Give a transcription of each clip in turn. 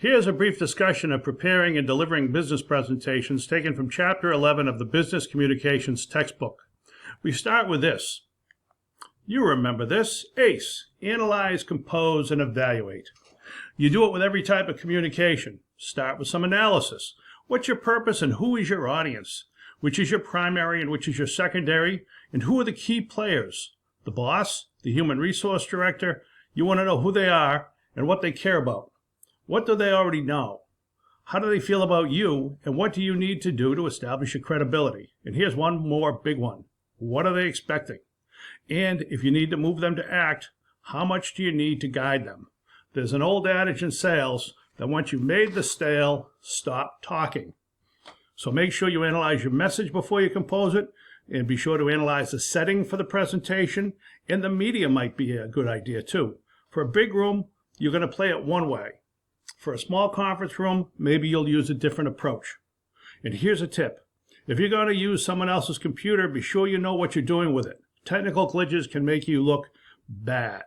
Here's a brief discussion of preparing and delivering business presentations taken from Chapter 11 of the Business Communications textbook. We start with this. You remember this. ACE. Analyze, compose, and evaluate. You do it with every type of communication. Start with some analysis. What's your purpose and who is your audience? Which is your primary and which is your secondary? And who are the key players? The boss? The human resource director? You want to know who they are and what they care about. What do they already know? How do they feel about you? And what do you need to do to establish your credibility? And here's one more big one. What are they expecting? And if you need to move them to act, how much do you need to guide them? There's an old adage in sales that once you've made the sale, stop talking. So make sure you analyze your message before you compose it, and be sure to analyze the setting for the presentation, and the media might be a good idea too. For a big room, you're going to play it one way. For a small conference room, maybe you'll use a different approach. And here's a tip. If you're going to use someone else's computer, be sure you know what you're doing with it. Technical glitches can make you look bad.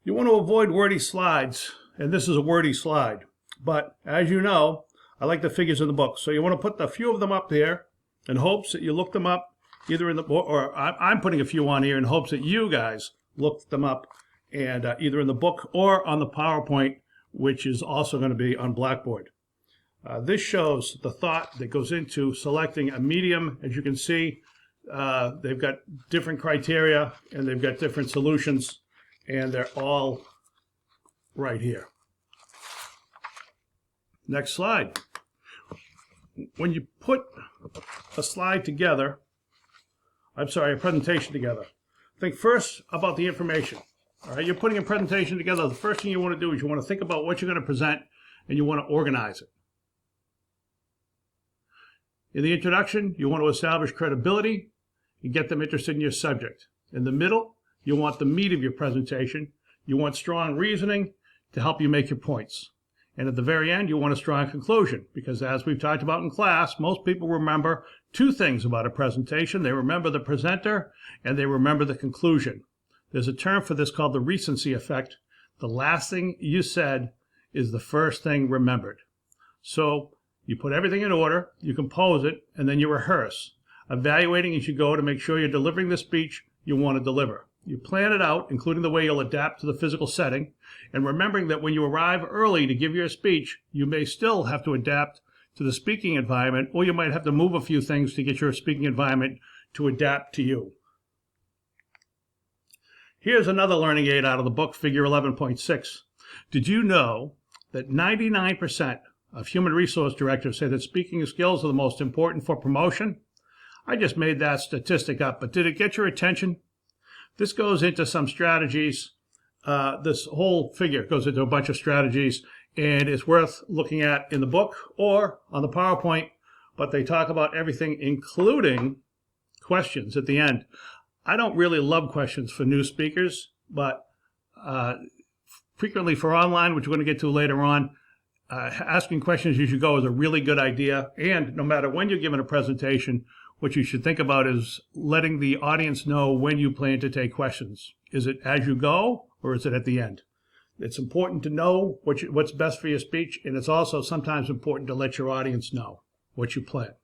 You want to avoid wordy slides, and this is a wordy slide. But as you know, I like the figures in the book. So you want to put a few of them up there in hopes that you look them up either in the book, or I'm putting a few on here in hopes that you guys look them up and either in the book or on the PowerPoint, which is also going to be on Blackboard. This shows the thought that goes into selecting a medium. As you can see, they've got different criteria and they've got different solutions, and they're all right here. Next slide. When you put a slide together, a presentation together, think first about the information. All right, you're putting a presentation together. The first thing you want to do is you want to think about what you're going to present, and you want to organize it. In the introduction, you want to establish credibility and get them interested in your subject. In the middle, you want the meat of your presentation. You want strong reasoning to help you make your points. And at the very end, you want a strong conclusion, because as we've talked about in class, most people remember two things about a presentation. They remember the presenter and they remember the conclusion. There's a term for this called the recency effect. The last thing you said is the first thing remembered. So you put everything in order, you compose it, and then you rehearse, evaluating as you go to make sure you're delivering the speech you want to deliver. You plan it out, including the way you'll adapt to the physical setting, and remembering that when you arrive early to give your speech, you may still have to adapt to the speaking environment, or you might have to move a few things to get your speaking environment to adapt to you. Here's another learning aid out of the book, Figure 11.6. Did you know that 99% of human resource directors say that speaking skills are the most important for promotion? I just made that statistic up, but did it get your attention? This goes into some strategies. This whole figure goes into a bunch of strategies, and it's worth looking at in the book or on the PowerPoint, but they talk about everything, including questions at the end. I don't really love questions for new speakers, but frequently for online, which we're going to get to later on, asking questions as you go is a really good idea. And no matter when you're giving a presentation, what you should think about is letting the audience know when you plan to take questions. Is it as you go, or is it at the end? It's important to know what's best for your speech, and it's also sometimes important to let your audience know what you plan.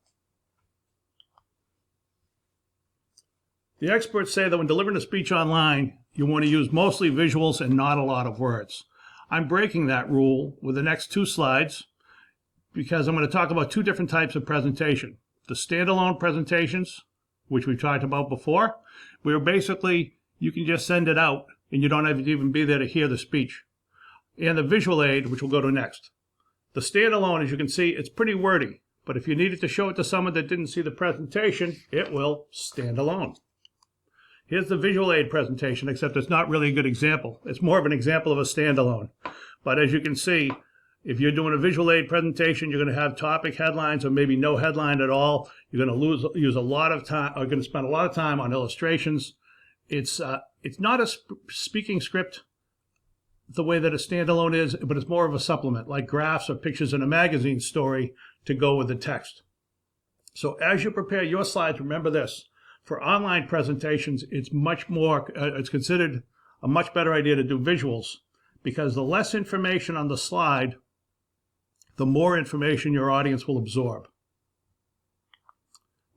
The experts say that when delivering a speech online, you want to use mostly visuals and not a lot of words. I'm breaking that rule with the next two slides because I'm going to talk about two different types of presentation. The standalone presentations, which we've talked about before, where basically you can just send it out and you don't have to even be there to hear the speech. And the visual aid, which we'll go to next. The standalone, as you can see, it's pretty wordy, but if you needed to show it to someone that didn't see the presentation, it will stand alone. Here's the visual aid presentation, except it's not really a good example. It's more of an example of a standalone. But as you can see, if you're doing a visual aid presentation, you're going to have topic headlines or maybe no headline at all. You're going to use a lot of time, or going to spend a lot of time on illustrations. It's not a speaking script the way that a standalone is, but it's more of a supplement, like graphs or pictures in a magazine story to go with the text. So as you prepare your slides, remember this. For online presentations, it's much more, it's considered a much better idea to do visuals because the less information on the slide, the more information your audience will absorb.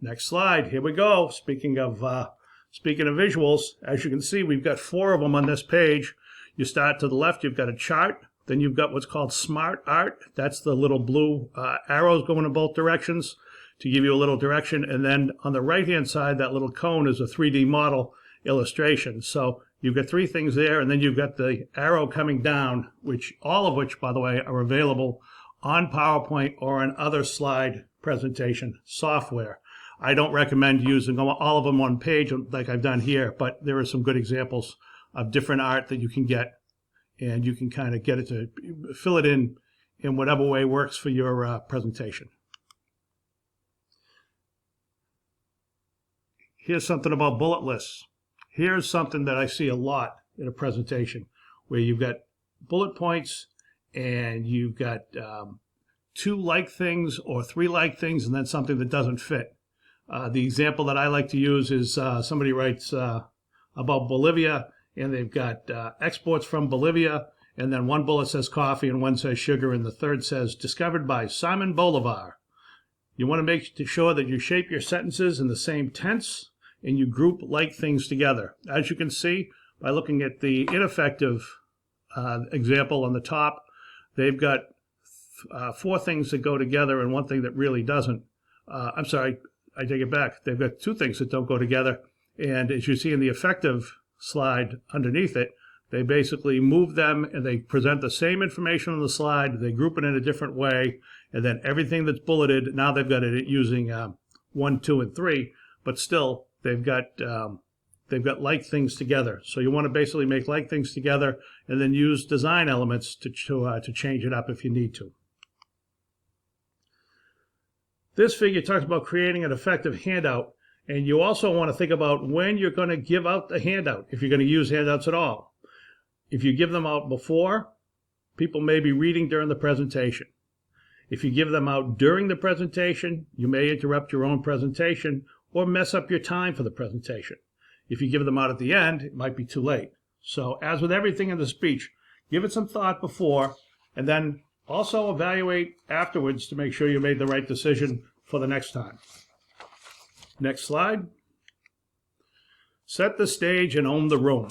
Next slide, here we go. Speaking of visuals, as you can see, we've got 4 of them on this page. You start to the left, you've got a chart. Then you've got what's called Smart Art. That's the little blue arrows going in both directions to give you a little direction. And then on the right-hand side, that little cone is a 3D model illustration. So you've got 3 things there, and then you've got the arrow coming down, all of which, by the way, are available on PowerPoint or on other slide presentation software. I don't recommend using all of them on page like I've done here, but there are some good examples of different art that you can get, and you can kind of get it to fill it in whatever way works for your presentation. Here's something about bullet lists. Here's something that I see a lot in a presentation where you've got bullet points and you've got 2 like things or 3 like things and then something that doesn't fit. The example that I like to use is somebody writes about Bolivia, and they've got exports from Bolivia, and then one bullet says coffee and one says sugar, and the third says discovered by Simon Bolivar. You want to make sure that you shape your sentences in the same tense and you group like things together. As you can see by looking at the ineffective example on the top, they've got 4 things that go together and 1 thing that really doesn't. I'm sorry, I take it back. They've got 2 things that don't go together, and as you see in the effective slide underneath it, they basically move them and they present the same information on the slide, they group it in a different way, and then everything that's bulleted, now they've got it using 1, 2, and 3, but still they've got like things together. So you want to basically make like things together and then use design elements to change it up if you need to. This figure talks about creating an effective handout, and you also want to think about when you're going to give out the handout, if you're going to use handouts at all. If you give them out before, people may be reading during the presentation. If you give them out during the presentation, you may interrupt your own presentation or mess up your time for the presentation. If you give them out at the end, it might be too late. So as with everything in the speech, give it some thought before, and then also evaluate afterwards to make sure you made the right decision for the next time. Next slide. Set the stage and own the room.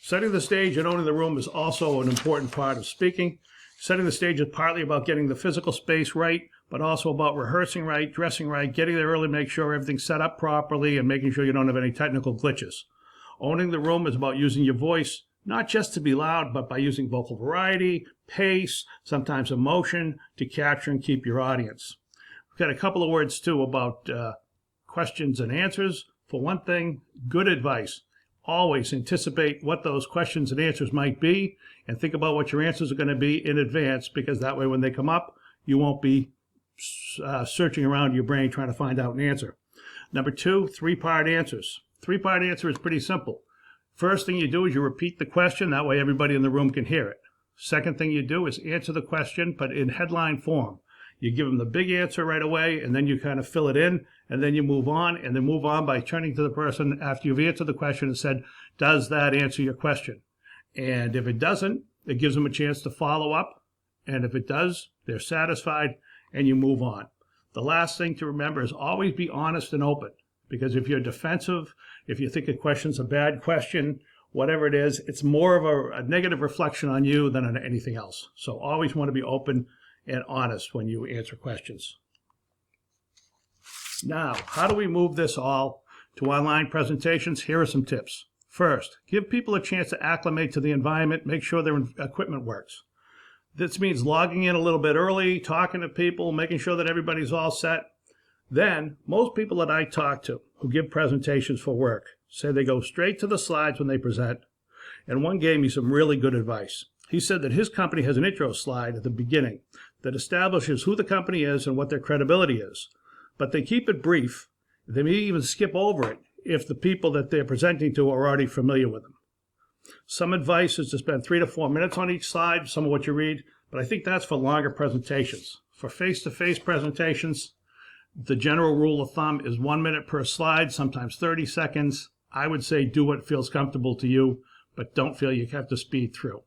Setting the stage and owning the room is also an important part of speaking. Setting the stage is partly about getting the physical space right, but also about rehearsing right, dressing right, getting there early, make sure everything's set up properly, and making sure you don't have any technical glitches. Owning the room is about using your voice, not just to be loud, but by using vocal variety, pace, sometimes emotion, to capture and keep your audience. We've got a couple of words, too, about questions and answers. For one thing, good advice. Always anticipate what those questions and answers might be, and think about what your answers are going to be in advance, because that way when they come up, you won't be searching around your brain trying to find out an answer. Number 2, 3-part answers. 3-part answer is pretty simple. First thing you do is you repeat the question, that way everybody in the room can hear it. Second thing you do is answer the question, but in headline form. You give them the big answer right away, and then you kind of fill it in, and then you move on, and then move on by turning to the person after you've answered the question and said, does that answer your question? And if it doesn't, it gives them a chance to follow up, and if it does, they're satisfied, and you move on. The last thing to remember is always be honest and open, because if you're defensive, if you think a question's a bad question, whatever it is, it's more of a negative reflection on you than on anything else. So always want to be open and honest when you answer questions. Now, how do we move this all to online presentations? Here are some tips. First, give people a chance to acclimate to the environment, make sure their equipment works. This means logging in a little bit early, talking to people, making sure that everybody's all set. Then, most people that I talk to who give presentations for work say they go straight to the slides when they present. And one gave me some really good advice. He said that his company has an intro slide at the beginning that establishes who the company is and what their credibility is. But they keep it brief. They may even skip over it if the people that they're presenting to are already familiar with them. Some advice is to spend 3 to 4 minutes on each slide, some of what you read, but I think that's for longer presentations. For face-to-face presentations, the general rule of thumb is 1 minute per slide, sometimes 30 seconds. I would say do what feels comfortable to you, but don't feel you have to speed through.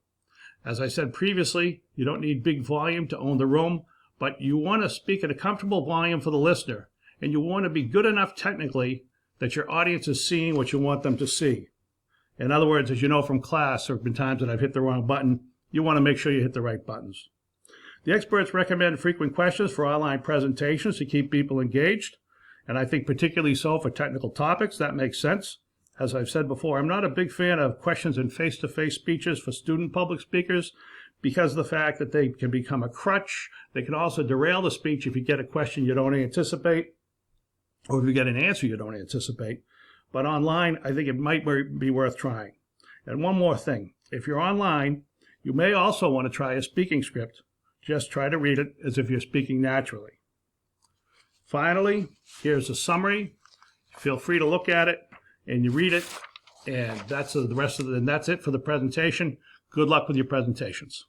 As I said previously, you don't need big volume to own the room, but you want to speak at a comfortable volume for the listener, and you want to be good enough technically that your audience is seeing what you want them to see. In other words, as you know from class, there have been times that I've hit the wrong button. You want to make sure you hit the right buttons. The experts recommend frequent questions for online presentations to keep people engaged, and I think particularly so for technical topics. That makes sense. As I've said before, I'm not a big fan of questions in face-to-face speeches for student public speakers because of the fact that they can become a crutch. They can also derail the speech if you get a question you don't anticipate, or if you get an answer you don't anticipate. But online, I think it might be worth trying. And one more thing. If you're online, you may also want to try a speaking script. Just try to read it as if you're speaking naturally. Finally, here's a summary. Feel free to look at it and you read it. And that's the rest of it. And that's it for the presentation. Good luck with your presentations.